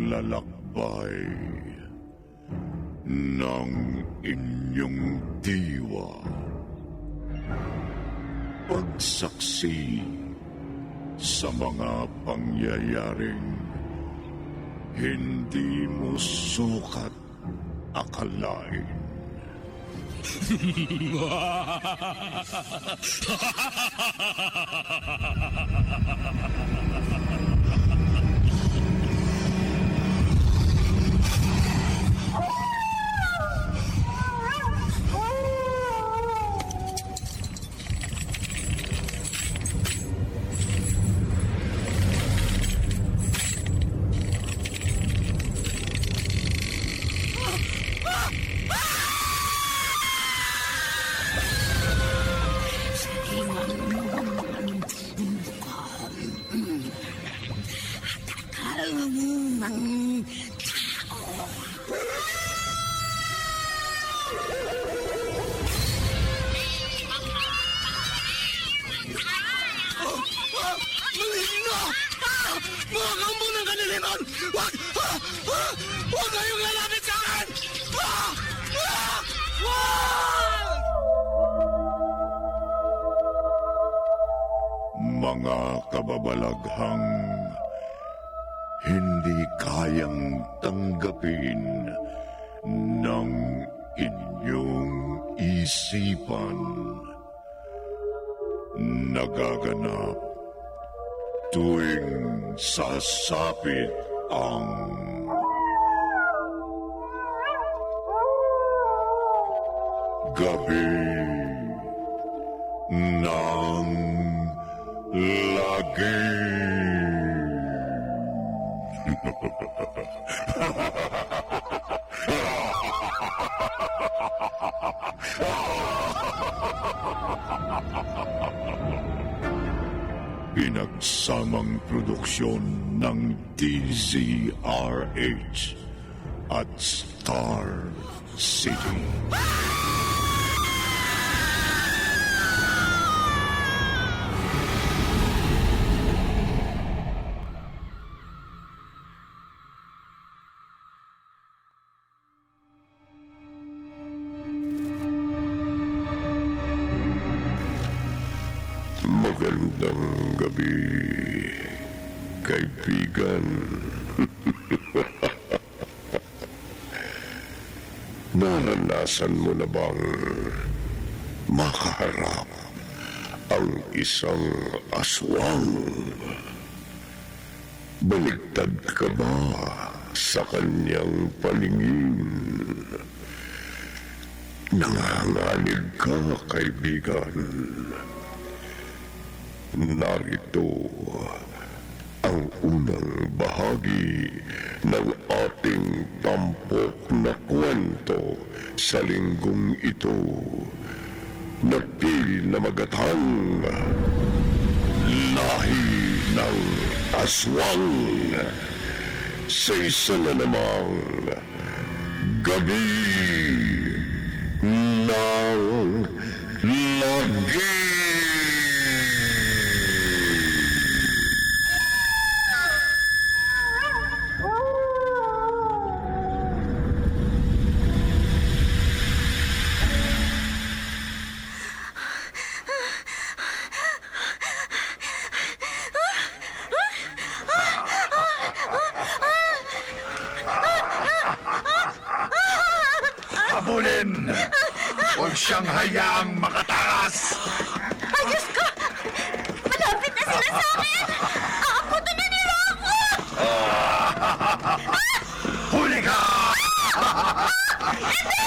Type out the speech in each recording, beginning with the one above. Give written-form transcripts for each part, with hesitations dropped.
paglalakbay ng inyong diwa. Pagsaksi sa mga pangyayaring hindi mo sukat akalain. Mga kampo ng kaniliman! Huwag kayong lalapit sa akin! Mga kababalaghang hindi kayang tanggapin ng inyong isipan. Nagaganap tuwing sasapit ang gabi ng lagi. Pinagsamang produksyon ng DZRH at Star City. Magandang gabi, kaibigan. Naranasan mo na bang makaharap ang isang aswang? Baligtad ka ba sa kanyang paningin? Nanganganib ka, kaibigan. Narito ang unang bahagi ng ating tampok na kwento sa linggong ito na di na magatang Lahi ng Aswang sa isa na namang Gabi ng Lagi. Habulin! Huwag siyang hayaang makatakas! Ayos ka! Malapit na sila sa akin! Aabutan na nila ako! Huli ka! Hindi!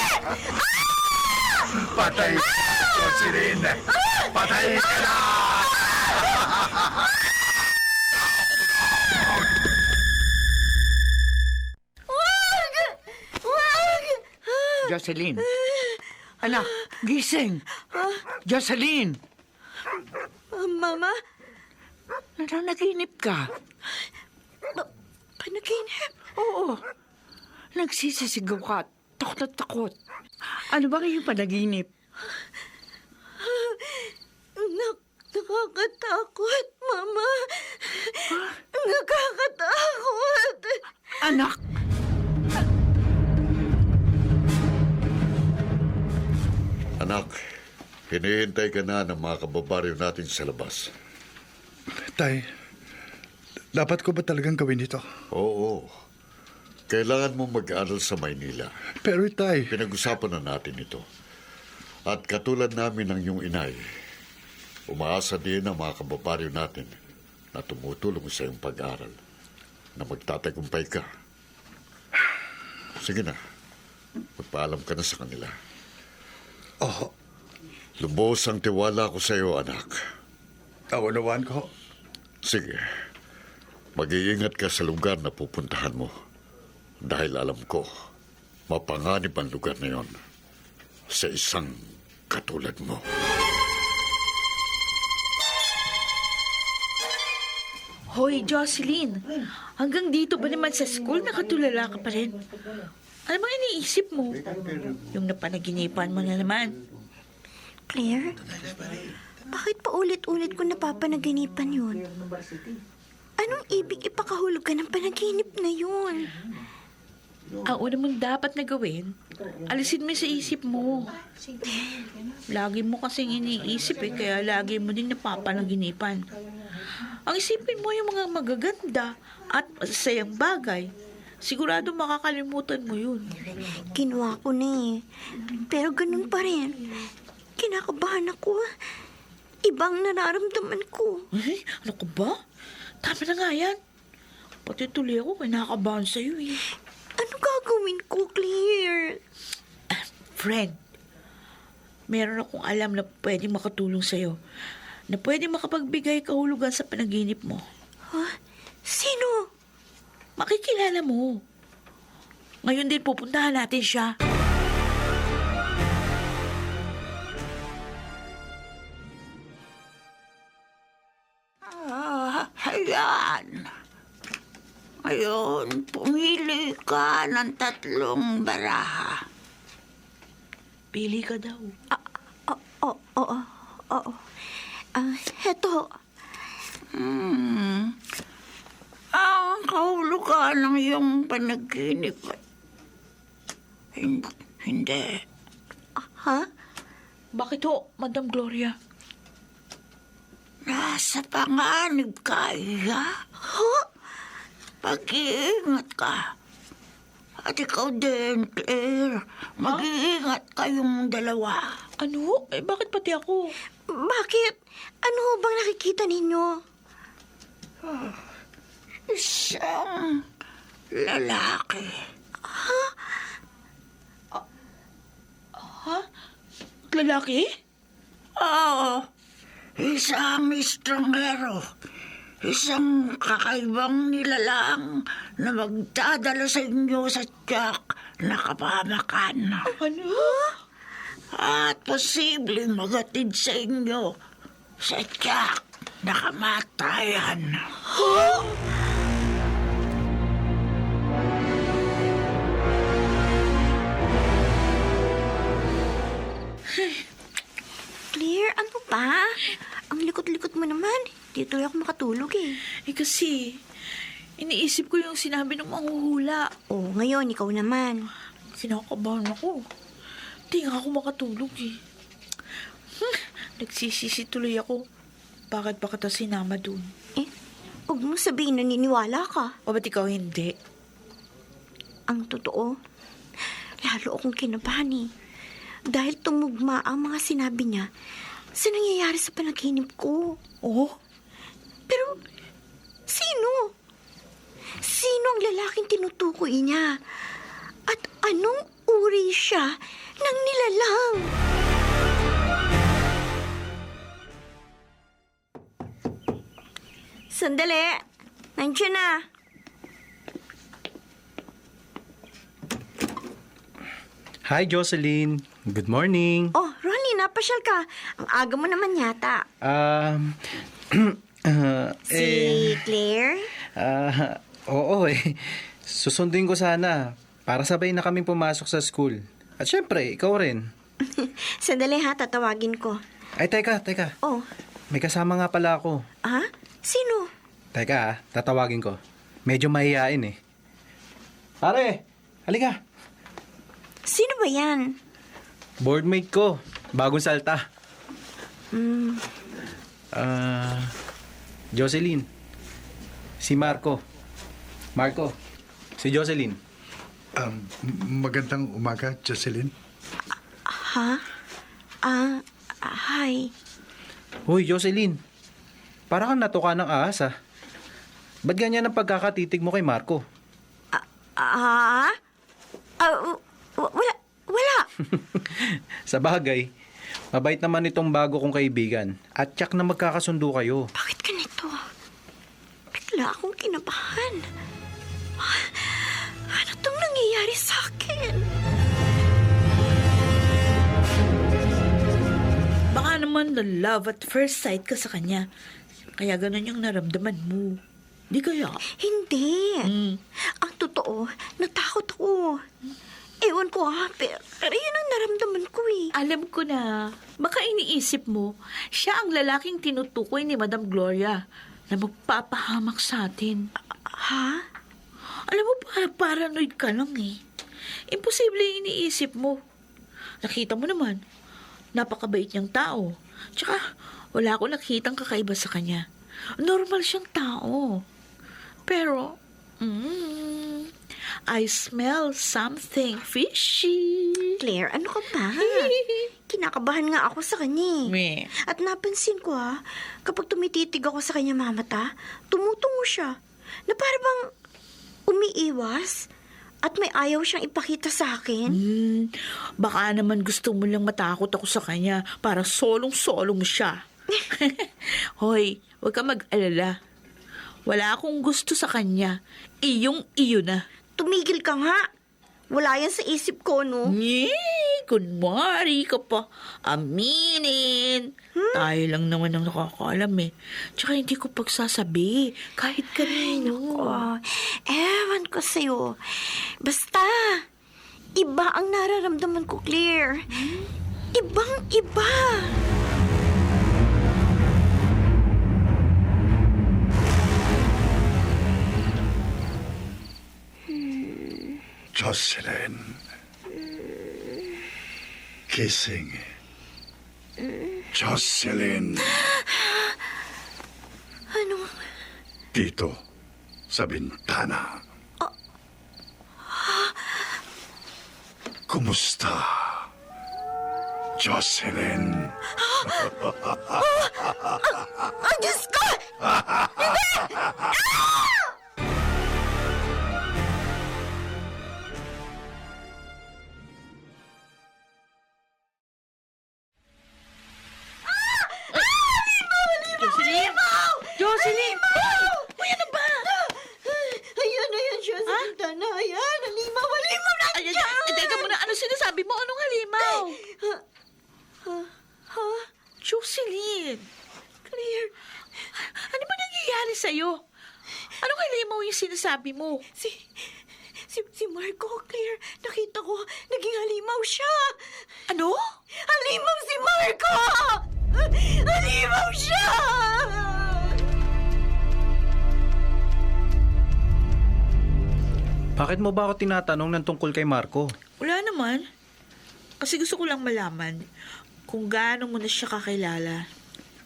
Patay ka, Jocelyn! Patay ka na! Wag! Wag! Jocelyn! Anak, gising! Jocelyn! Mama? Naginip ka? Panaginip? Oo. Nagsisisigaw ka. Takot na takot. Ano ba yung panaginip? Nakakatakot, Mama. Nakakatakot. Anak! Anak, hinihintay ka na ng mga kababaryo natin sa labas. Tay, dapat ko ba talagang gawin ito? Oo. Kailangan mo mag-aral sa Maynila. Pero tay, Pinag-usapan na natin ito. At katulad namin ng iyong inay, umaasa din ang mga kababaryo natin na tumutulong sa iyong pag-aral, na magtatagumpay ka. Sige na, magpaalam ka na sa kanila. oh, Lubos ang tiwala ko sa iyo, anak. aunawaan ko. Sige, mag-iingat ka sa lugar na pupuntahan mo. Dahil alam ko, mapanganib ang lugar na yon sa isang katulad mo. Hoy, Jocelyn. Hanggang dito ba naman sa school nakatulala ka pa rin? Ano bang iniisip mo? Yung napanaginipan mo na naman. Claire, bakit pa ulit-ulit ko napapanaginipan yun? Anong ibig ipakahulog ka ng panaginip na yun? Ang una mong dapat na gawin, alisin mo sa isip mo. Lagi mo kasing iniisip kaya lagi mo din napapanaginipan. Ang isipin mo yung mga magaganda at masasayang bagay. Sigurado makakalimutan mo yun. Ginawa ko na eh. Pero ganun pa rin. Kinakabahan ako. Ibang nararamdaman ko. Ay, ano ka ba? Tama na nga yan. Pati tuloy ako kinakabahan sa'yo eh. Ano gagawin ko, Claire? Friend, meron akong alam na pwedeng makatulong sa'yo. Na pwedeng makapagbigay kahulugan sa panaginip mo. Huh? Sino? Makikilala mo. Ngayon din pupuntahan natin siya. Ayan. Ngayon, pumili ka ng 3 baraha. Pili ka daw. Oo. Heto. Ang kahulugan ng iyong panaginip. Hindi. Ha? Bakit ho, Madam Gloria? Nasa panganib ka, iya. Ha? Pag-iingat ka. At ikaw din, Claire. Mag-iingat kayong dalawa. Ano? Bakit pati ako? Bakit? Ano bang nakikita ninyo? Isang lalaki. Lalaki? Oo. Isang estranghero. Isang kakaibang nilalang na magdadala sa inyo sa tiyak na kapamakan. Ano? At posibleng magatid sa inyo sa tiyak na kamatayan. Claire, ano ba? Ang likot-likot mo naman. Dito ako makatulog eh. Kasi, iniisip ko yung sinabi ng manghuhula. Oh, ngayon, ikaw naman. Kinakabahan ako. Di nga ako makatulog eh. Nagsisisi tuloy ako. Bakit ba kita sinama dun? Huwag mong sabihin naniniwala ka. O ba't ikaw hindi? Ang totoo, lalo akong kinabahan eh. Dahil tumugma ang mga sinabi niya sa nangyayari sa panaginip ko. Oh? Pero, sino? Sino ang lalaking tinutukoy niya? At anong uri siya ng nilalang? Sandali! Nandiyan na! Hi, Jocelyn. Good morning. Oh, Ronnie, napasyal ka. Ang aga mo naman yata. Si Claire? Oo eh. Susundin ko sana para sabay na kaming pumasok sa school. At syempre, ikaw rin. Sandali ha, tatawagin ko. Ay, teka. Oh, May kasama nga pala ako. ha? Sino? Teka, tatawagin ko. Medyo mahihain eh. Pare, halika. Sino ba yan? Boardmate ko. Bagong salta. Jocelyn. Si Marco. Marco. Si Jocelyn. Magandang umaga, Jocelyn. Ha? Hi. Hoy, Jocelyn. Para kang natuka ng ahas, ah. Ba't ganyan ang pagkakatitig mo kay Marco? Wala. Sa bagay, mabait naman itong bago kong kaibigan. At tiyak na magkakasundo kayo. Bakit ganito? Bigla akong kinabahan. Ano tong nangyayari sa akin? Baka naman na love at first sight ka sa kanya. Kaya ganun yung naramdaman mo. Di kaya? Hindi. Ang totoo, natakot ako. Ewan ko pero yun ang naramdaman ko eh. Alam ko na, baka iniisip mo, siya ang lalaking tinutukoy ni Madam Gloria na magpapahamak sa atin. Ha? Alam mo, paranoid ka lang eh. Imposible yung iniisip mo. Nakita mo naman, napakabait niyang tao. Tsaka, wala akong nakitang kakaiba sa kanya. Normal siyang tao. Pero, I smell something fishy. Claire, ano ka ba? Kinakabahan nga ako sa kanya eh. Me. At napansin ko kapag tumititig ako sa kanya mamata, tumutungo siya. Na para bang umiiwas at may ayaw siyang ipakita sa akin. Baka naman gusto mo lang matakot ako sa kanya para solong-solo mo siya. Hoy, huwag ka mag-alala. Wala akong gusto sa kanya. Iyong-iyo na. Tumigil ka nga. Wala yan sa isip ko, no? Kunwari ka pa. Aminin. Tayo lang naman ang nakakaalam eh. Tsaka hindi ko pagsasabi. Kahit kanino. Ewan ko sa'yo. Basta, iba ang nararamdaman ko, Claire. Ibang-iba. Jocelyn. Kissing. Jocelyn. Anong... Dito, sa bintana. Kumusta? Jocelyn. Diyos ko! Jocelyn! Uy, ano ba? Ayan siya sa bintana. Ayan, halimaw na Ay, teka muna, ano sinasabi mo? Anong halimaw? Jocelyn! Claire, Ano ba nangyayari sa'yo? Anong halimaw yung sinasabi mo? si Marco, Claire, nakita ko, naging halimaw siya. Ano? Halimaw si Marco! Halimaw siya! Bakit mo ba ako tinatanong ng tungkol kay Marco? Wala naman. Kasi gusto ko lang malaman kung gaano mo na siya kakilala.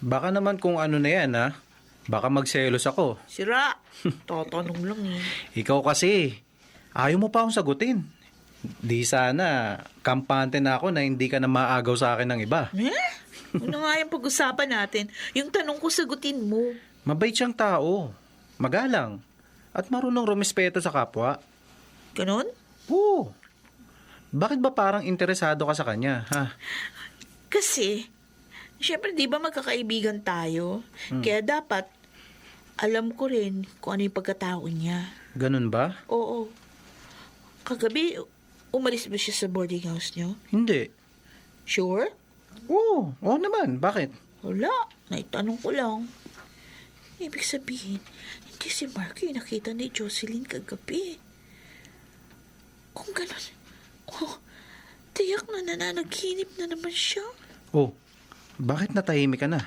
Baka naman kung ano na yan, ha? Baka magselos ako. Sira. Tatanong lang eh. Ikaw kasi, ayaw mo pa akong sagutin. Di sana, kampante na ako na hindi ka na maagaw sa akin ng iba. Ano nga yung pag-usapan natin? Yung tanong ko, sagutin mo. Mabait siyang tao, magalang, at marunong rumespeto sa kapwa. Ganon? Oo. Bakit ba parang interesado ka sa kanya, ha? Kasi, syempre di ba magkakaibigan tayo? Kaya dapat, alam ko rin kung ano yung pagkatao niya. Ganun ba? Oo. Kagabi, umalis ba siya sa boarding house niyo? Hindi. Sure? Oo naman. Bakit? Wala. Naitanong ko lang. Ibig sabihin, hindi si Marco yung nakita ni Jocelyn kagabi. Kung gano'n, tiyak na nananaginip na naman siya. Oh, bakit natahimik ka na?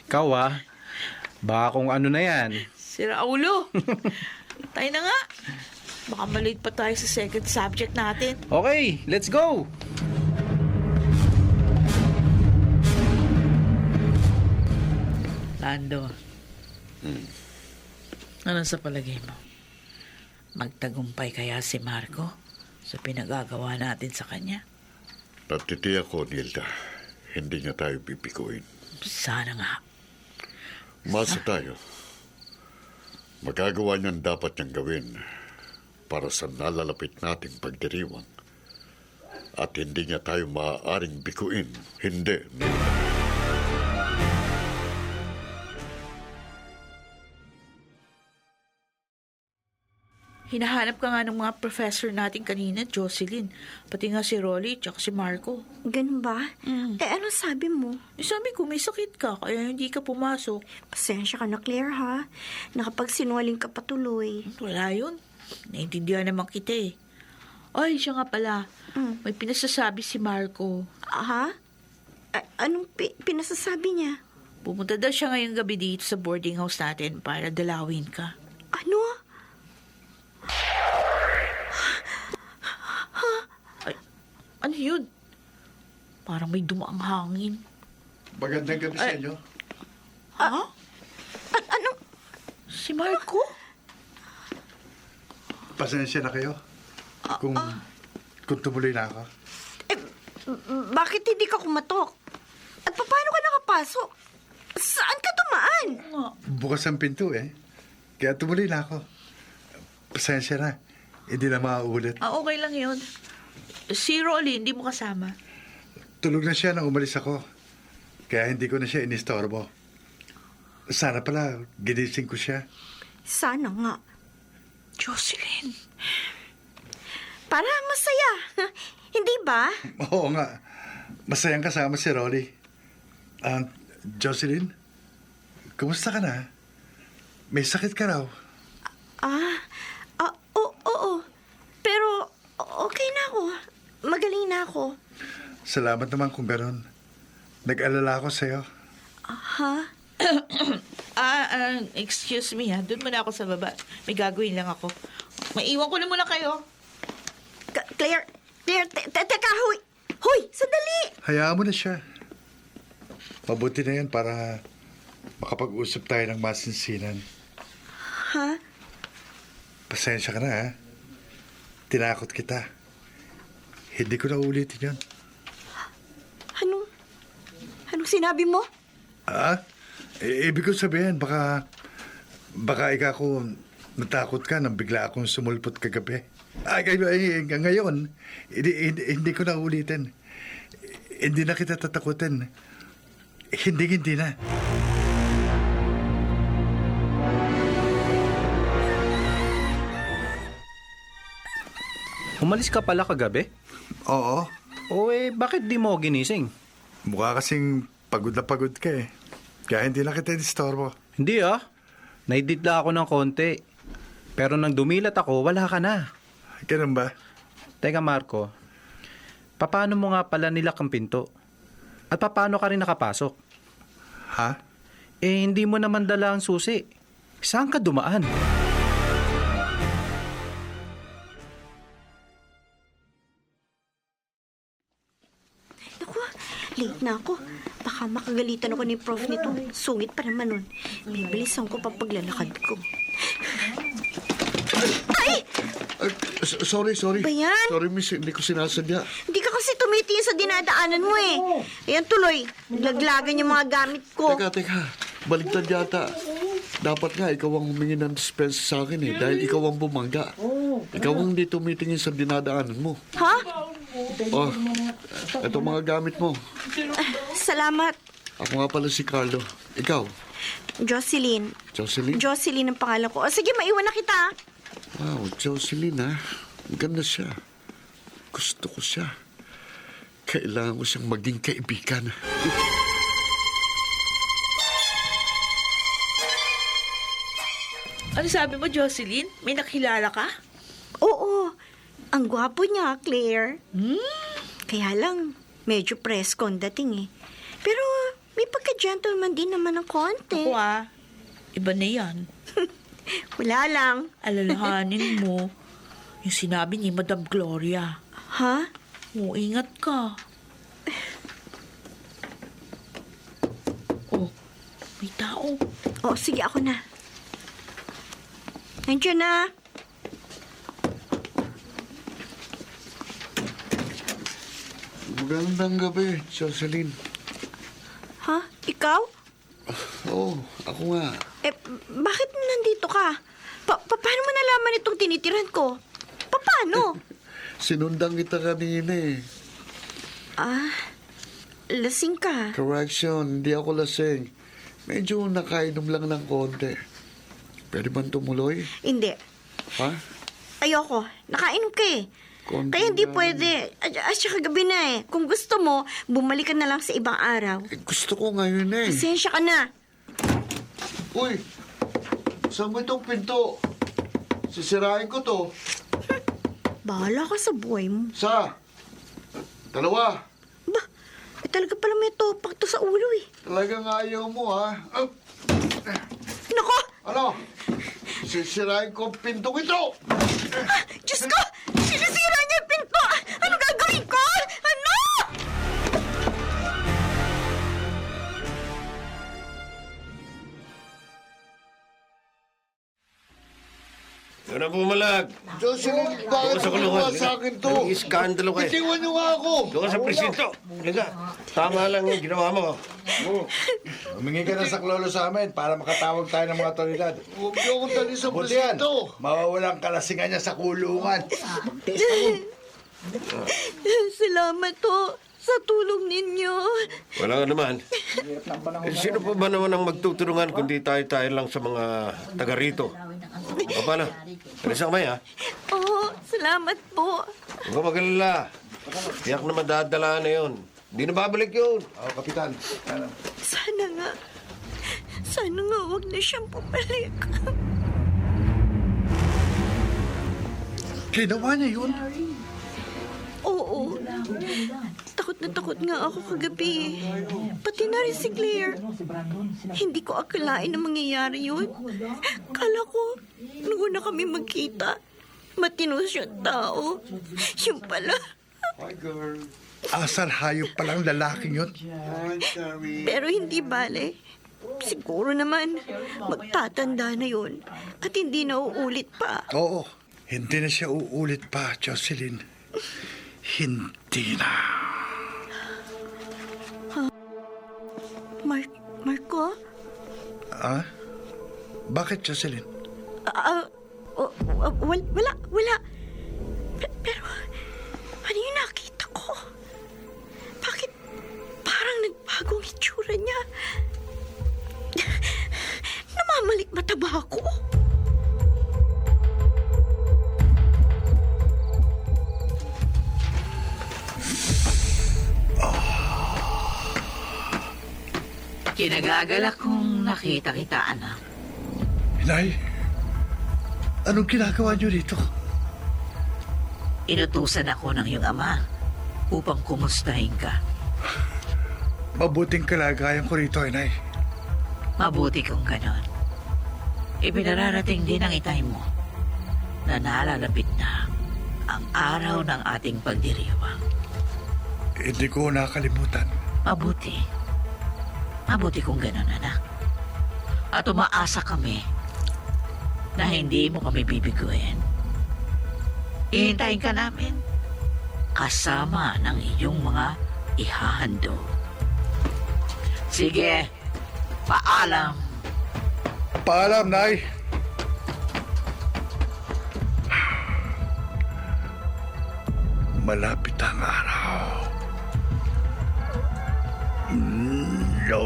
Ikaw, Baka kung ano na yan. Sira ulo. Tayo na nga. Baka malate pa tayo sa second subject natin. Okay, let's go! Lando. Ano sa palagay mo? Magtagumpay kaya si Marco sa pinagagawa natin sa kanya? Natitiyak ko, Nilda, hindi niya tayo pipikuin. Sana nga. Masa tayo. Magagawa niyan dapat niyang gawin para sa nalalapit nating pagdiriwang. At hindi niya tayo maaaring bikuin. Hindi, Nilda. Hinahanap ka nga ng mga professor natin kanina, Jocelyn. Pati nga si Rolly at si Marco. Ganun ba? Ano sabi mo? Sabi ko, may sakit ka, kaya hindi ka pumasok. Pasensya ka na, Claire, ha? Nakapagsinwaling ka patuloy. Wala yun. Naintindihan naman kita eh. Ay, siya nga pala. May pinasasabi si Marco. Ha? Anong pinasasabi niya? Pumunta daw siya ngayong gabi dito sa boarding house natin para dalawin ka. Ano? Ano yun? Parang may dumaang hangin. Magandang gabi sa inyo. Ha? Ano? Si Marco? Pasensya na kayo. Kung tumuloy na ako. Bakit hindi ka kumatok? At paano ka nakapasok? Saan ka tumaan? Bukas ang pinto eh. Kaya tumuloy na ako. Pasensya na. Hindi na mauulit. Okay lang yun. Si Rolly, hindi mo kasama. Tulog na siya nang umalis ako. Kaya hindi ko na siya inistorbo. Sana pala, ginising ko siya. Sana nga. Jocelyn. Para masaya. Hindi ba? Oo nga. Masayang kasama si Rolly. Jocelyn, kumusta ka na? May sakit ka raw. Oo. Pero okay na ako. Magaling na ako. Salamat naman kung gano'n. Nag-alala ako sa'yo. Ha? Excuse me ha. Doon muna ako sa baba. May gagawin lang ako. Maiwan ko na muna kayo. Claire, teka, huy! Huy, sandali! Hayaan mo na siya. Mabuti na yan para makapag-usap tayo ng masinsinan. Ha? Pasensya ka na, ha? Tinakot kita. Hindi ko na ulitin yun. Anong sinabi mo? Ibig ko sabihin, baka ikaw natakot ka nang bigla akong sumulpot kagabi. Ngayon, hindi ko na ulitin. Hindi na kita tatakutin. Hindi na. Umalis ka pala kagabi? Oo. Bakit di mo ginising? Mukha kasing pagod na pagod ka eh. Kaya hindi na kita disturbo. Hindi naididla ako ng konti. Pero nang dumilat ako, wala ka na. Ganun ba? Teka Marco, paano mo nga pala nilak ang pinto? At paano ka rin nakapasok? Ha? Hindi mo naman dala ang susi. Saan ka dumaan? Naku, late na ako. Baka makagalitan ako ni prof nito. Sungit pa naman nun. Bibilisan ko pa paglalakad ko. Ay! Sorry. Ba yan? Sorry, miss. Hindi ko sinasadya. Hindi ka kasi tumitingin sa dinadaanan mo eh. Ayan tuloy, naglaglagan yung mga gamit ko. Teka. Baligtad yata. Dapat nga, ikaw ang humingi ng dispensa sa akin eh. Dahil ikaw ang bumangga. Ikaw ang hindi tumitingin sa dinadaanan mo. Ha? Oh, ito mga gamit mo. Salamat. Ako nga pala si Carlo. Ikaw? Jocelyn. Jocelyn? Jocelyn ang pangalan ko. O sige, maiwan na kita. Wow, Jocelyn ha. Maganda siya. Gusto ko siya. Kailangan ko siyang maging kaibigan. Ano sabi mo, Jocelyn? May nakilala ka? Oo. Ang gwapo niya, Claire. Kaya lang, medyo presko ang dating eh. Pero may pagka-gentleman din naman ng konti. Ako iba na yan. Wala lang. Alalahanin mo yung sinabi ni Madam Gloria. Ha? Oo, ingat ka. Oh, may tao. O, sige, ako na. Nandiyan na. Magandang gabi, Jocelyn. Ha? Ikaw? Oo, ako nga. Bakit nandito ka? Paano mo nalaman itong tinitiran ko? Paano? Sinundan kita kanina eh. Lasing ka. Correction, hindi ako lasing. Medyo nakainom lang ng konti. Pwede bang tumuloy? Hindi. Ha? Ayoko. Nakainom ka eh. Konti Kaya hindi lang. pwede. At saka gabi na eh. Kung gusto mo, bumalik ka na lang sa ibang araw. Gusto ko ngayon eh. Pasensya ka na. Uy! Saan mo itong pinto? Sisirain ko to. Bahala ka sa buhay mo. Sa? Dalawa. Ba, talaga pala may topak to sa ulo eh. Talagang ayaw mo ha? Nako! Ano? Sisirain ko ang pintong ito! Diyos ko! Sinisira niya yung pinto! Ano gagawin ko? Ano? Ikaw na bumalag. Jocelyn, bakit Sa mo kulungan. ginawa sa akin to? Naging iskandalo ka eh. Itiwan niyo nga ako! Doon ka sa presinto. Liga. Tama lang yung ginawa mo. Humingi ka na sa klolo sa amin para makatawag tayo ng mga otoridad. Huwag niyo akong dali sa Buti yan, presinto! mawawalang kalasingan niya sa kulungan. Salamat to sa tulong ninyo. Wala nga naman. Sino pa ba naman ang magtutulungan kundi tayo-tayo lang sa mga taga rito? O paano? Alis ang may ha? Oo, salamat po. Huwag ka mag-alala. Tiyak na madadala na yun. Hindi na babalik yun. Kapitan. Sana nga wag na siyang pumalik. Ginawa niya yun. Oo. Takot nga ako kagabi. Pati na rin si Claire. Hindi ko akalain na mangyayari yun. Kala ko, nung una kami magkita, matino siyang tao. Yung pala. Hi, girl. Asal hayop palang lalaking yun. Hi, Carrie. Pero hindi bale. Siguro naman, magtatanda na yun. At hindi na uulit pa. Oo, hindi na siya uulit pa, Jocelyn. Hindi na. Marco? Bakit, Jocelyn? Wala. Pero, ano yung nakita ko? Bakit parang nagbagong itsura niya? Namamalik mataba ako? Kinagagalak kong nakita kita, anak. Inay, anong ginagawa niyo dito? Inutusan ako ng iyong ama upang kumustahin ka. Mabuting kalagayan ko rito, Inay. Mabuti kung ganon. Ipinararating din ang itay mo na nalalapit na ang araw ng ating pagdiriwang. Hindi ko nakalimutan. Mabuti kung ganon, anak. At umaasa kami na hindi mo kami bibiguin. Ihintayin ka namin kasama ng iyong mga ihahandog. Sige, paalam. Paalam, Nay. Malapit ang araw. Hello?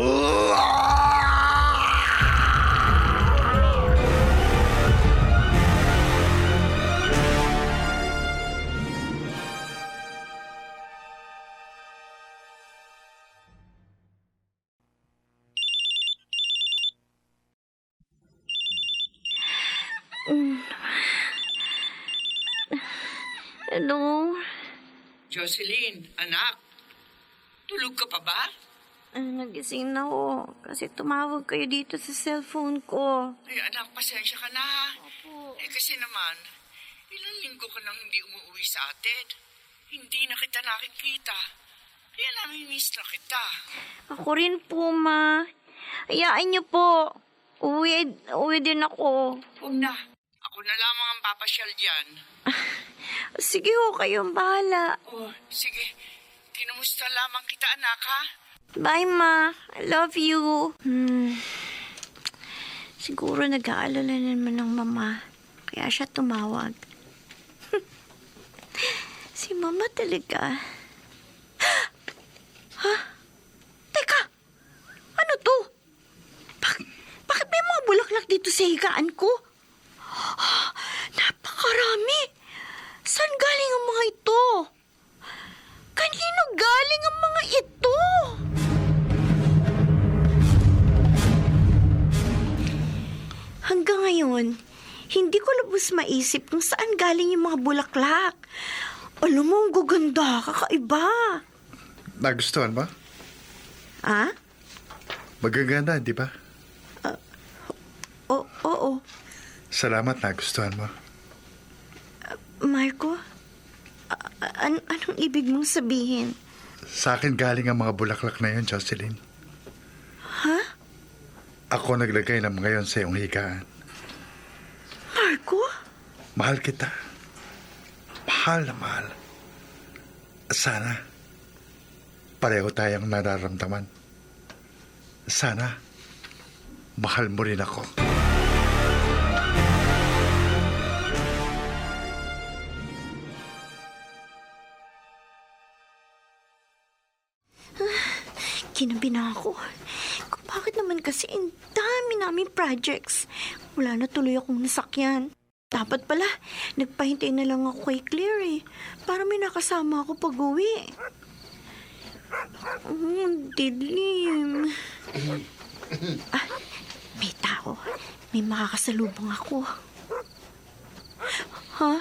Jocelyn, anak. Tulog ka pa ba? Nagising na ako kasi tumawag kayo dito sa cellphone ko. Ay, anak, pasensya ka na, ha? Opo. Kasi naman, ilang linggo ka nang hindi umuwi sa atin. Hindi na kita nakikita. Kaya nami-miss na kita. Ako rin po, Ma. Hayaan niyo po. Uwi din ako. Huwag na. Ako na lamang ang papasyal dyan. Sige ho, kayong bahala. Oh, sige. Kinumusta lamang kita, anak, ha? Bye, Ma. I love you. Siguro nag-aalala naman ng Mama. Kaya siya tumawag. Si Mama talaga. Ha? Teka! Ano to? Bakit may mga bulaklak dito sa higaan ko? Napakarami! Saan galing ang mga ito? Kanino galing ang mga ito? Hanggang ngayon, hindi ko lubos maisip kung saan galing yung mga bulaklak. Alam mo, ang gaganda, kakaiba. Nagustuhan mo? Ha? Magaganda, di ba? Oo. Salamat, nagustuhan mo. Marco, anong ibig mong sabihin? Sa akin galing ang mga bulaklak na yun, Jocelyn. Ha? Ako naglagay ng mga yun sa iyong higaan. Marco? Mahal kita. Mahal na mahal. Sana, pareho tayong nararamdaman. Sana, mahal mo rin ako. Kinabi na ako. Kung bakit naman kasi ang dami namin projects. Wala na tuloy akong nasakyan. Dapat pala, nagpahintay na lang ako kay Claire eh. Para may nakasama ako pag-uwi. Dilim. May tao. May makakasalubong ako. Ha?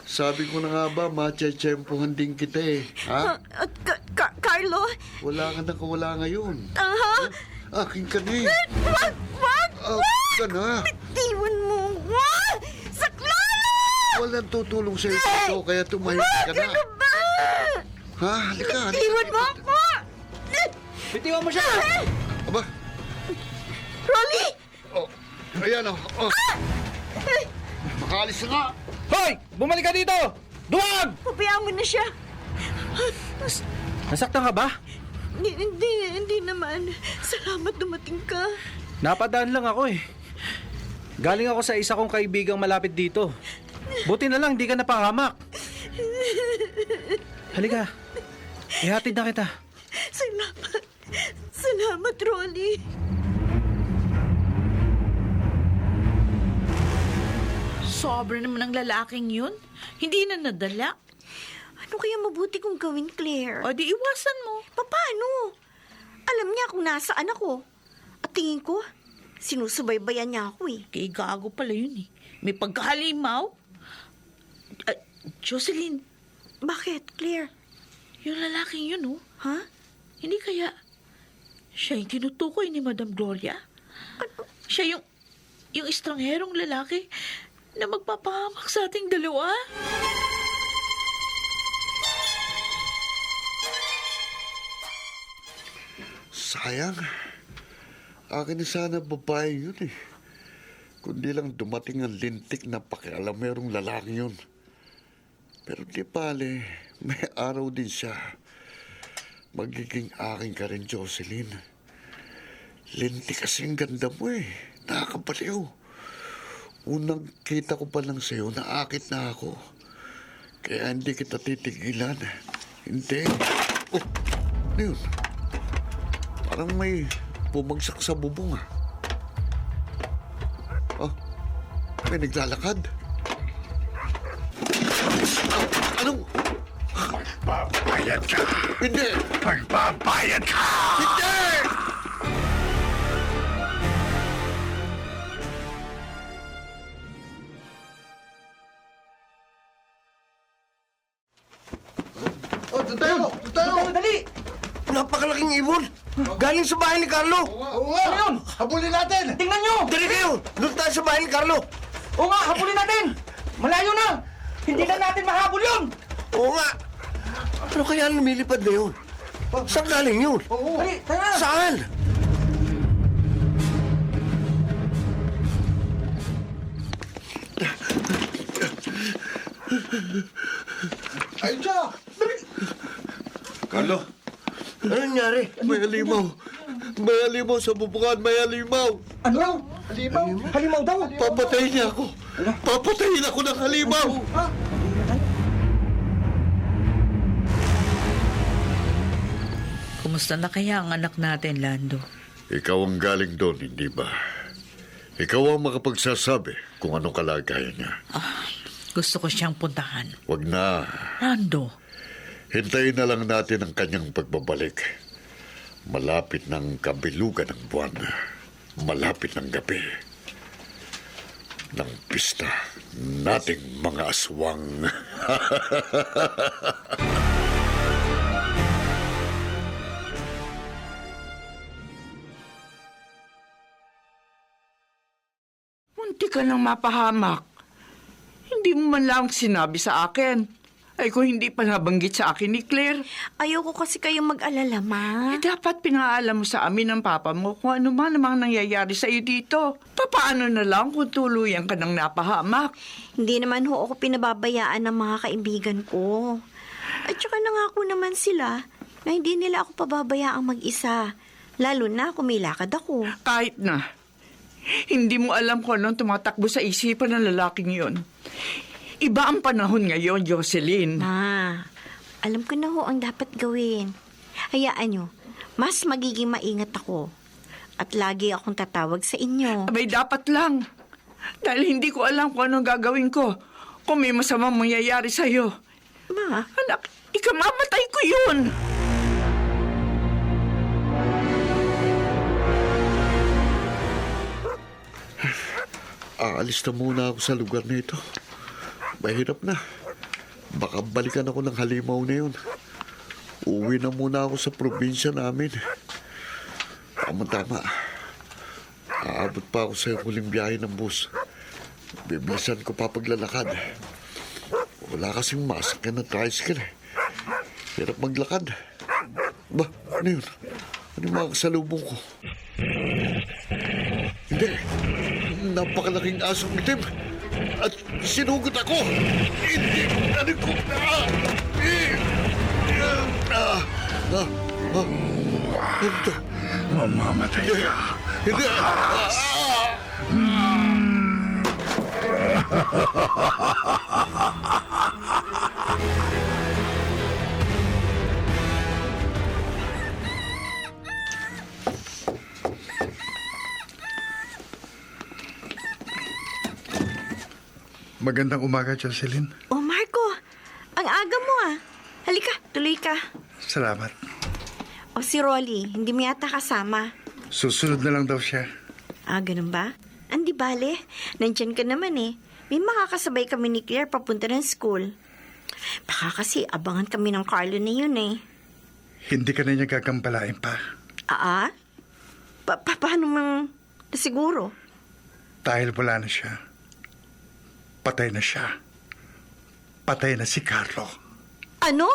Sabi ko na nga ba, matsyempohan din kita eh. Ha? Carlo? Wala ka na kawala ngayon. Akin ka na eh. Wag! Akin ka na. Bitiwan mo! Wag! Saklolo! Walang tutulong sa'yo dito, kaya tumahimik ka na. Ano ba? Ha? Halika. Bitiwan mo ako! Bitiwan mo siya! Aba, Rolly! oh, ayan oh. Makaalis na nga. Hoy! Bumalik ka dito! Duwag! Pabayaan mo na siya. Nasaktan ka ba? Hindi naman. Salamat dumating ka. Napadaan lang ako eh. Galing ako sa isa kong kaibigang malapit dito. Buti na lang, di ka napahamak. Halika. Ihatid na kita. Salamat, Rolly. Sobra naman ang lalaking yun. Hindi na nadala. Ano kaya mabuti kong gawin, Claire? O di iwasan mo. Paano? Alam niya kung nasaan ako. At tingin ko, sinusubaybayan niya ako eh. Kay gago pala yun eh. May pagkahalimaw. Jocelyn, Bakit, Claire? yung lalaking yun oh. Ha? Hindi kaya siya yung tinutukoy ni Madam Gloria? Siya yung estrangherong lalaki na magpapahamak sa ating dalawa? Sayang. Akin na sana babae yun eh. Kundi lang dumating ang lintik na pakialamerong lalaki yun. Pero di pale, may araw din siya. Magiging akin ka rin, Jocelyn. Lintik kasi ang ganda mo eh. Nakakabaliw. Unang kita ko pa lang sa'yo, naakit na ako. Kaya hindi kita titigilan. Hindi. Oh, ano yun? Parang may bumagsak sa bubong ah. Oh, may naglalakad. Anong? Magbabayad ka! Hindi! Magbabayad ka! Hindi! Tayo! Dali! Napakalaking ibon! Galing sa bahay ni Carlo! Oo nga! Ano yun? Habulin natin! Tingnan nyo! Dali kayo! Doon tayo sa bahay ni Carlo! Oo nga, habulin natin! Malayo na! Hindi na natin mahabol yun! Oo nga! Ano kaya lumilipad na yun? Saan galing yun? Dali, tara! Saan? Ay, siya! Carlo, ano nangyari? May halimaw. May halimaw sa bubungan. May halimaw. Ano raw? Halimaw? Halimaw daw! Papatayin niya ako. Papatayin ako ng halimaw. Kumusta na kaya ang anak natin, Lando? Ikaw ang galing doon, hindi ba? Ikaw ang makapagsasabi kung anong kalagayan niya. Gusto ko siyang puntahan. Wag na. Lando, Hintayin na lang natin ang kanyang pagbabalik. Malapit ng kabilugan ng buwan. Malapit ng gabi. Ng pista nating mga aswang. Munti ka nang mapahamak. Hindi mo man lang sinabi sa akin. Ay kung hindi pa nabanggit sa akin ni Claire, Ayoko kasi kayong mag-alala, Ma. dapat pinaalam mo sa amin ng papa mo kung ano man namang nangyayari sa iyo dito. Papaano na lang kung tuluyan ka nang napahamak? Hindi naman ho ako pinababayaan ng mga kaibigan ko. At saka nangako naman sila na hindi nila ako pababayaang mag-isa. Lalo na kung may lakad ako. Kahit na, hindi mo alam kung anong tumatakbo sa isipan ng lalaking yon. Iba ang panahon ngayon, Jocelyn. Ma, alam ko na ho ang dapat gawin. Hayaan nyo, mas magiging maingat ako. At lagi akong tatawag sa inyo. Abay, dapat lang. Dahil hindi ko alam kung anong gagawin ko kung may masamang mangyayari sa'yo. Ma, Anak, ikamamatay ko yun. Aalis na muna ako sa lugar na ito. Mahirap na. Baka balikan ako ng halimaw na yun. Uwi na muna ako sa probinsya namin. Tama-tama. Aabot pa ako sa huling biyahe ng bus. Bibilisan ko pa paglalakad. Wala kasing masakyan na tricycle. Hirap maglakad. Ba, ano yun? Ano yung mga kasalubong ko? Hindi. Napakalaking asong itim. At sinugot ako. Hindi. Ano ko? Ito. Mamamatay ka. Hindi. Magandang umaga, Jocelyn. oh Marco, ang aga mo ah. Halika, tuloy ka. Salamat. O si Rolly, hindi mo yata kasama. Susunod na lang daw siya. Ah, ganun ba? Andi bale, nandyan ka naman eh. May makakasabay kami ni Claire papunta ng school. Baka kasi abangan kami ng Carlo na yun eh. Hindi ka na niya gagampalain pa. Paano mang nasiguro? Dahil wala na siya. Patay na siya. Patay na si Carlo. Ano?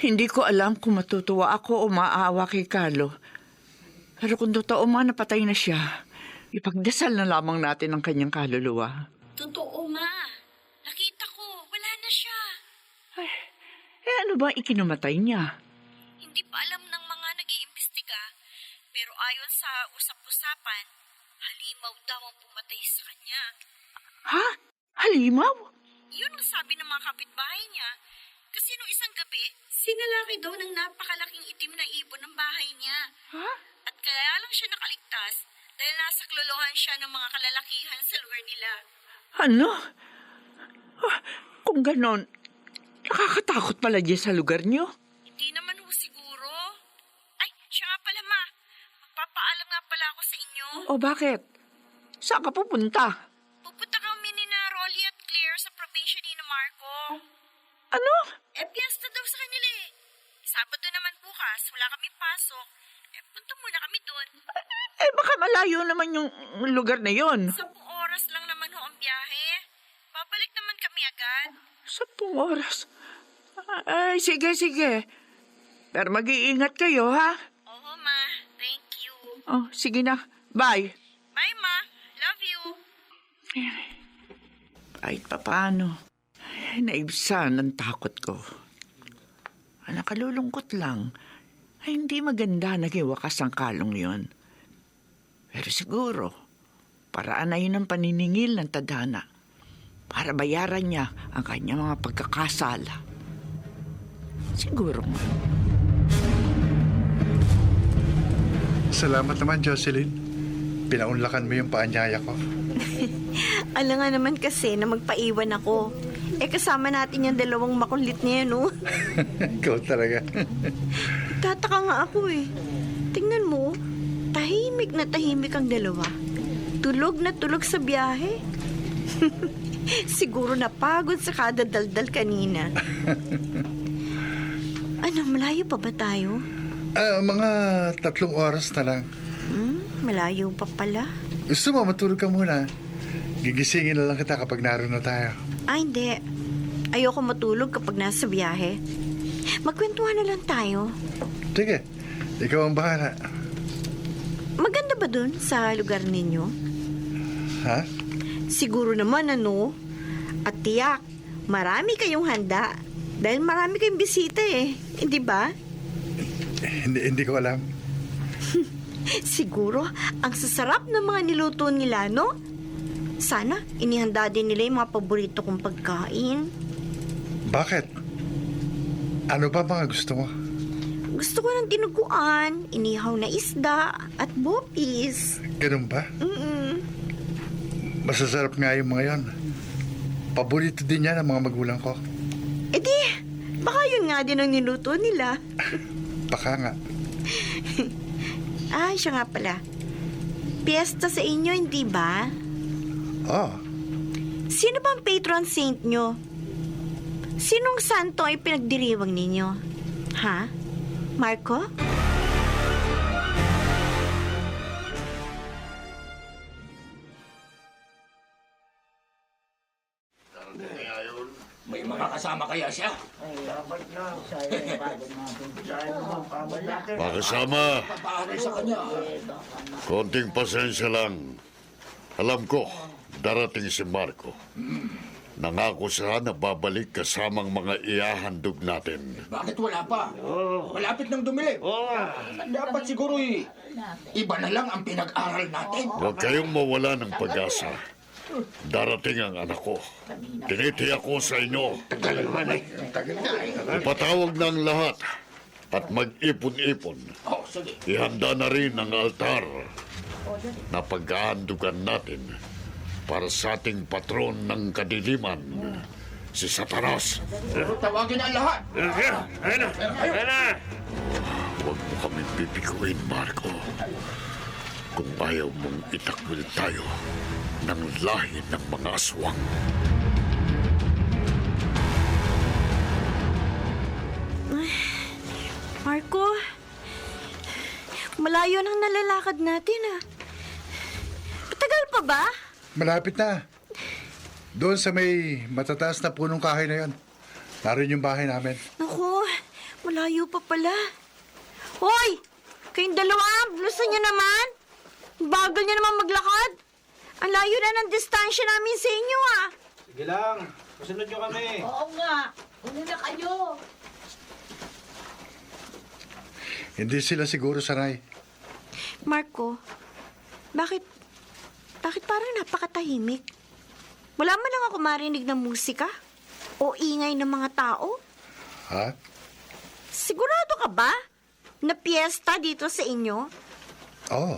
Hindi ko alam kung matutuwa ako o maaawa kay Carlo. Pero kung totoo man napatay na siya, ipagdasal na lamang natin ang kanyang kaluluwa. Totoo, Ma. Nakita ko, wala na siya. Ano ba ikinamatay niya? Hindi pa alam ng mga nag-iimbestiga. Pero ayon sa usap-usapan, halimaw daw ang pumatay sa kanya. Ha? Halimaw? Yun ang sabi ng mga kapitbahay niya. Kasi nung isang gabi, sinalaki daw ng napakalaking itim na ibon ng bahay niya. Ha? At kaya lang siya nakaligtas dahil nasa klolohan siya ng mga kalalakihan sa lugar nila. Ano? Kung ganon, nakakatakot pala dyan sa lugar niyo. Hindi naman ho siguro. Ay, siya nga pala, Ma. Magpapaalam nga pala ako sa inyo. O bakit? Saan ka pupunta? Pupunta kami ni na Rolly at Claire sa probinsya ni na Marco. Ano? Fiesta daw sa kanila eh. Sabado naman bukas, wala kaming pasok. Punta muna kami doon. Baka malayo naman yung lugar na yon. 10 oras lang naman ho ang biyahe. Babalik naman kami agad. 10 oras. Ay, sige. Pero mag-iingat kayo, ha? Oo, Ma. Thank you. Oh, sige na. Bye. Bye, Ma. Love you. Kahit papaano, naibsan ang takot ko. Nakalulungkot lang. Ay, hindi maganda naging wakas ang kalong yon. Pero siguro, paraan na yun ang paniningil ng tadhana para bayaran niya ang kanyang mga pagkakasala. Siguro nga. Salamat naman, Jocelyn. Pinaunlakan mo yung paanyaya ko. Alam nga naman kasi na magpaiwan ako. Kasama natin yung dalawang makulit niya, no? Ikaw talaga. Tataka nga ako eh. Tingnan mo, tahimik na tahimik ang dalawa. Tulog na tulog sa biyahe. Siguro napagod sa kada daldal kanina. Ano, malayo pa ba tayo? Mga 3 oras na lang. Malayo pa pala. Gusto mo, matulog ka muna. Gigisingin na lang kita kapag naroon na tayo. Hindi. Ayoko matulog kapag nasa biyahe. Magkwentuhan na lang tayo. Sige, ikaw ang bahala. Maganda ba dun sa lugar ninyo? Ha? Siguro naman, ano? At tiyak, marami kayong handa. Dahil marami kayong bisita eh. Hindi ba? Hindi ko alam. Siguro, ang sasarap ng mga niluto nila, no? Sana, inihanda din nila yung mga paborito kong pagkain. Bakit? Ano ba mga gusto mo? Gusto ko ng dinuguan, inihaw na isda, at bopis. Ganun ba? Masasarap nga yung mga yon. Paborito din yan ng mga magulang ko. Baka yun nga din ang niluto nila. Baka nga. Siya nga pala. Piyesta sa inyo, hindi ba? Oh, Sino ba ang patron saint nyo? Sinong santo ay pinagdiriwang ninyo? Ha? Marco? May mga kasama kaya siya? Mga kasama, Papaari sa kanya. konting pasensya lang. Alam ko, darating si Marco. Nangako siya na babalik kasamang mga ihahandog natin. Bakit wala pa? Malapit nang dumilim. Dapat siguro iba na lang ang pinag-aral natin. Huwag kayong mawala ng pag-asa. Darating ang anak ko. Tinitiyak ko sa inyo. Ipatawag na ang lahat at mag-ipon-ipon. Sige. Ihanda na rin ang altar na paghahandugan natin para sa ating patron ng kadiliman, si Satanas. Tawagin ang lahat. Huwag mo kami pipikuin, Marco. Kung ayaw mong itakwil tayo ng lahi ng mga aswang. Marco? Malayo nang nalalakad natin, Matagal pa ba? malapit na. Doon sa may matataas na punong kahoy na yon. Naroon yung bahay namin. Naku, malayo pa pala. Hoy! Kayong dalawa, blusan niyo naman. Bagal niyo naman maglakad. Ang layo na ng distansya namin sa inyo, Sige lang, kasunod nyo kami. Oo nga. Una na kayo. Hindi sila siguro sanay. Marco, bakit parang napakatahimik? Wala man lang ako marinig ng musika o ingay ng mga tao? Ha? Sigurado ka ba na piyesta dito sa inyo? Oo.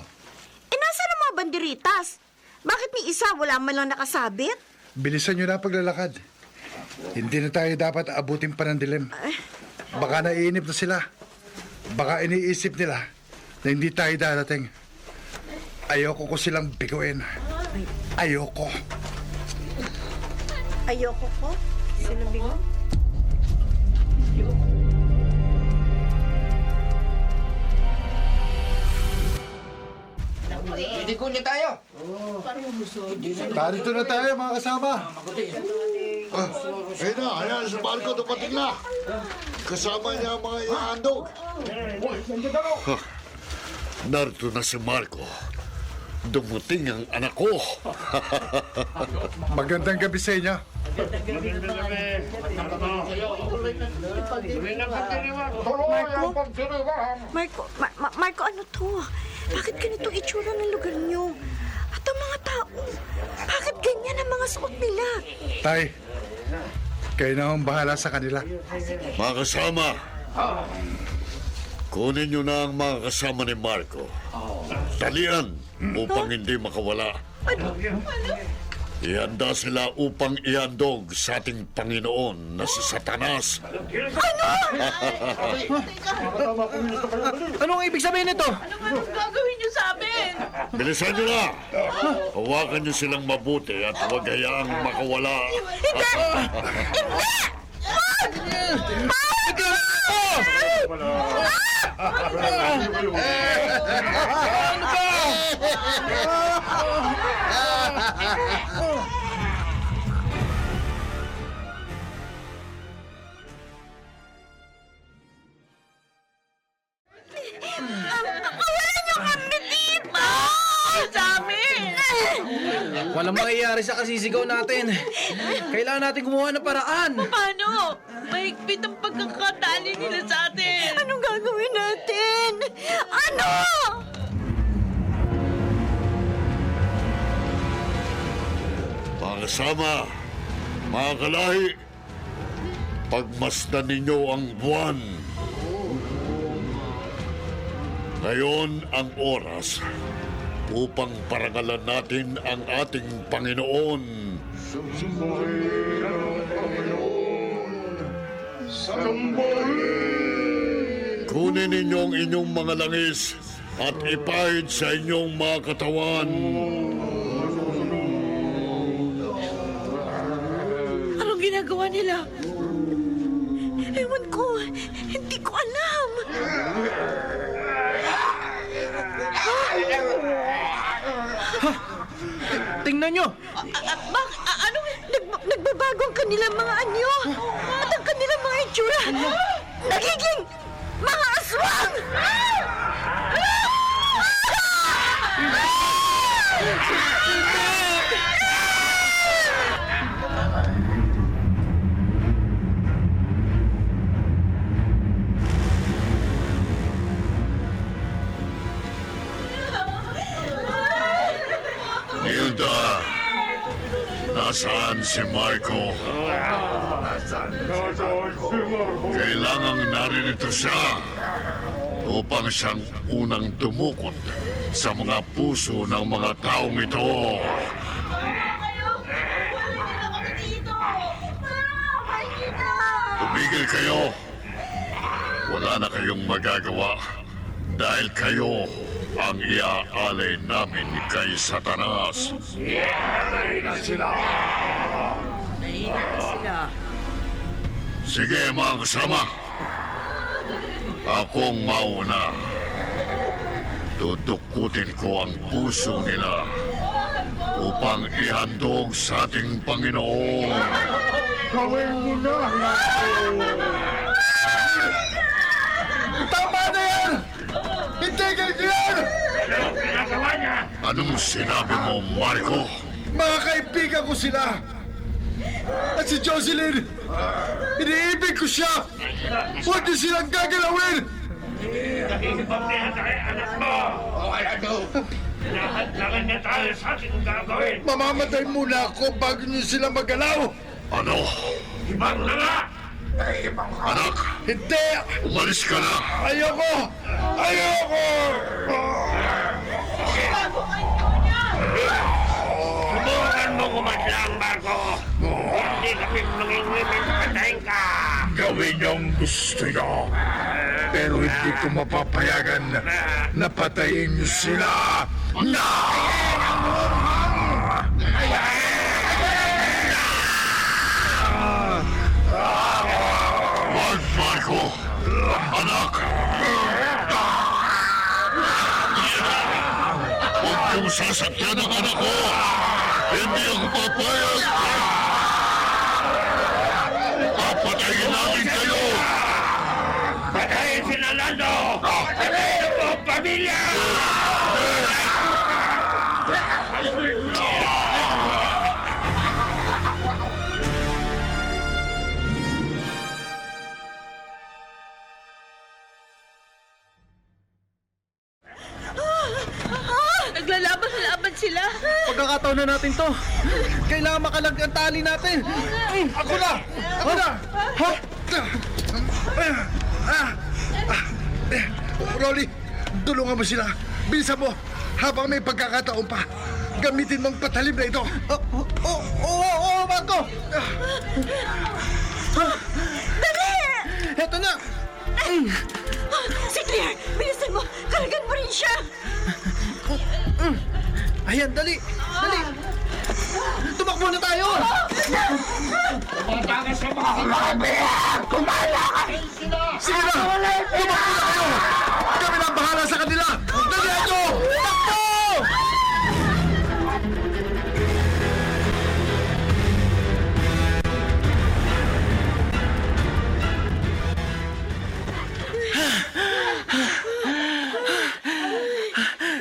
Nasaan ang mga banderitas? Bakit ni isa wala man lang nakasabit? Bilisan nyo na ang paglalakad. Hindi na tayo dapat abutin pa ng dilim. Baka naiinip na sila. Baka iniisip nila na hindi tayo darating. Ayoko ko silang biguin. Ayoko. Ayoko ko? Sinabi mo? Hindi ko niya tayo. Narito na tayo, mga kasama. Ayun na, ayan, si Marco dumating na. Kasama niya ang mga ihahandog. Narito na si Marco. Dumating ang anak ko. Magandang gabi sa inyo. Marco, ano to? Bakit ganito itsura ng lugar niyo? At ang mga tao, bakit ganyan ang mga suot nila? Tay, kayo na ang bahala sa kanila. Mga kasama, kunin niyo na ang mga kasama ni Marco. Talian upang hindi makawala. Ihanda sila upang ihandog sa ating Panginoon na si Satanas. Anong ibig sabihin nito? Anong gagawin niyo sa amin? Bilisan niyo na! Hawakan niyo silang mabuti at huwag hayaang makawala. Walang mangyayari sa kasisigaw natin. Kailangan natin gumawa ng paraan. Paano? Mahigpit ang pagkakatali nila sa atin. Anong gagawin natin? Ano? Mga kasama, mga kalahi, pagmasdan ninyo ang buwan. Ngayon ang oras upang parangalan natin ang ating Panginoon. Kunin ninyo ang inyong mga langis at ipahid sa inyong mga katawan. Anong ginagawa nila? Ewan ko. Hindi ko alam. Tingnan nyo. Nagbabago ang kanilang mga anyo. At ang kanilang mga itsura. Nagiging mga aswang! Hilda, nasaan si Marco? Kailangang naririto siya upang siyang unang tumukot sa mga puso ng mga taong ito. Tumigil kayo. Wala na kayong magagawa dahil kayo ang iaalay namin kay Satanas. Naingat sila. Sige mga kasama. Akong mauna. Tutukutin ko ang puso nila upang ihandog sa ating Panginoon. Gawin mo na! Tama na yan! Itigil ko yan! Anong sinabi mo, Marco? Mga kaibigan ko sila! At si Jocelyn! Iniibig ko siya! Huwag niyo silang gagalawin! Mamamatay muna ako bago niyo sila magalaw! Ano? Anak, Hindi! umalis ka na! Ayoko! Ayoko! Subukan mo kumadlang, Marco. Hindi kami mangingimig patayin ka. Gawin niyong gusto niyo. Pero hindi ko mapapayagan na patayin niyo sila. sakyan ng anak ko! Hindi ako papayag! Papatayin namin kayo! Patayin si Nalando! Patayin mo ang pamilya! Naglalaban sila. Pagkakataon na natin to. Kailangan makalag ang tali natin. Ako na! Ako na! Ha? Rolly, tulungan mo sila. Bilisan mo. Habang may pagkakataon pa, gamitin mong patalim na ito. Oo, Marco! Dali! Heto na! Si Claire, bilisan mo. Kalagan mo rin siya. Ayan, dali! Dali! Tumakbo na tayo! Tumatanga sa mga kaibigan! Kumala kayo sila! Sige na! Tumakbo na kayo! Kami na ang bahala sa kanila! Dali ito! Takbo!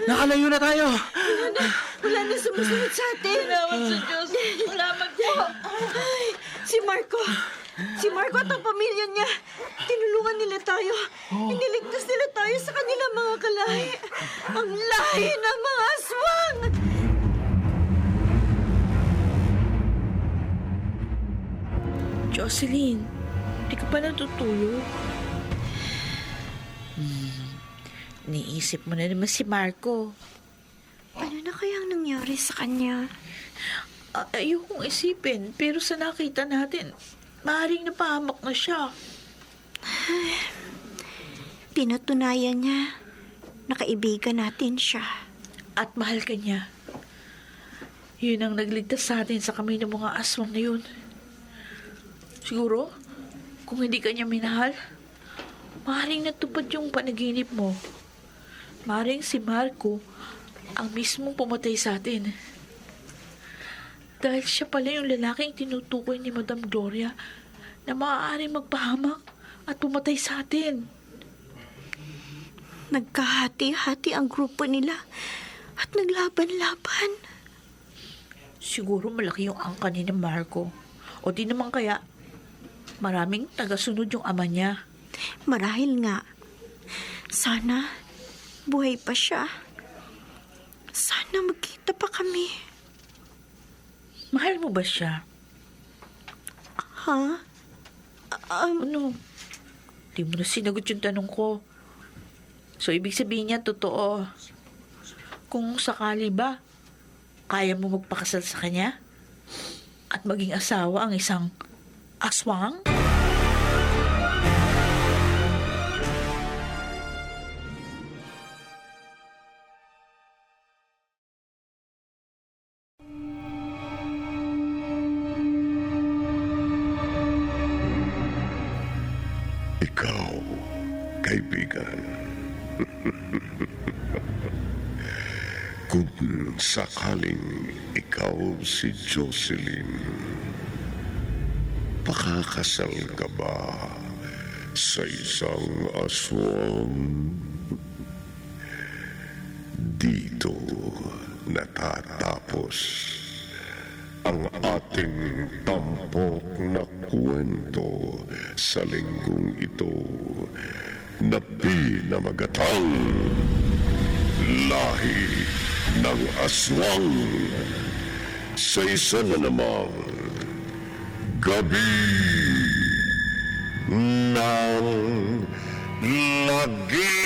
Nakalayo na tayo! Wala na sumusunod sa atin. Salamat sa Diyos. Salamat po. Ay, si Marco. Si Marco at ang pamilya niya. Tinulungan nila tayo. Iniligtas nila tayo sa kanilang mga kalahi. Ang lahi ng mga aswang. Jocelyn, hindi ka pa natutulog? Niisip mo na naman si Marco. Ano na kayang nangyari sa kanya? Ayokong isipin, pero sa nakita natin, maaaring napahamak na siya. Pinatunayan niya na kaibigan natin siya. At mahal ka niya. Yun ang nagligtas sa atin sa kami ng mga aswang na yun. Siguro, kung hindi ka niya minahal, maaaring natupad yung panaginip mo. Maaaring si Marco ang mismong pumatay sa atin. Dahil siya pala yung lalaking tinutukoy ni Madam Gloria na maaaring magpahamak at pumatay sa atin. Nagkahati-hati ang grupo nila at naglaban-laban. Siguro malaki yung angka ni Marco. O di naman kaya, maraming tagasunod yung ama niya. Marahil nga. Sana buhay pa siya. Sana magkita pa kami. Mahal mo ba siya? Ha? Ano? Di mo na sinagot yung tanong ko. So, ibig sabihin niya, totoo. Kung sakali ba, kaya mo magpakasal sa kanya? At maging asawa ang isang aswang? Ikaw, kaibigan. Kung sakaling ikaw si Jocelyn, pakakasal ka ba sa isang aswang? Dito natatapos ang ating tampok na kwento sa linggong ito na pinamagatang Lahi ng Aswang sa isa na namang Gabi ng Lagi.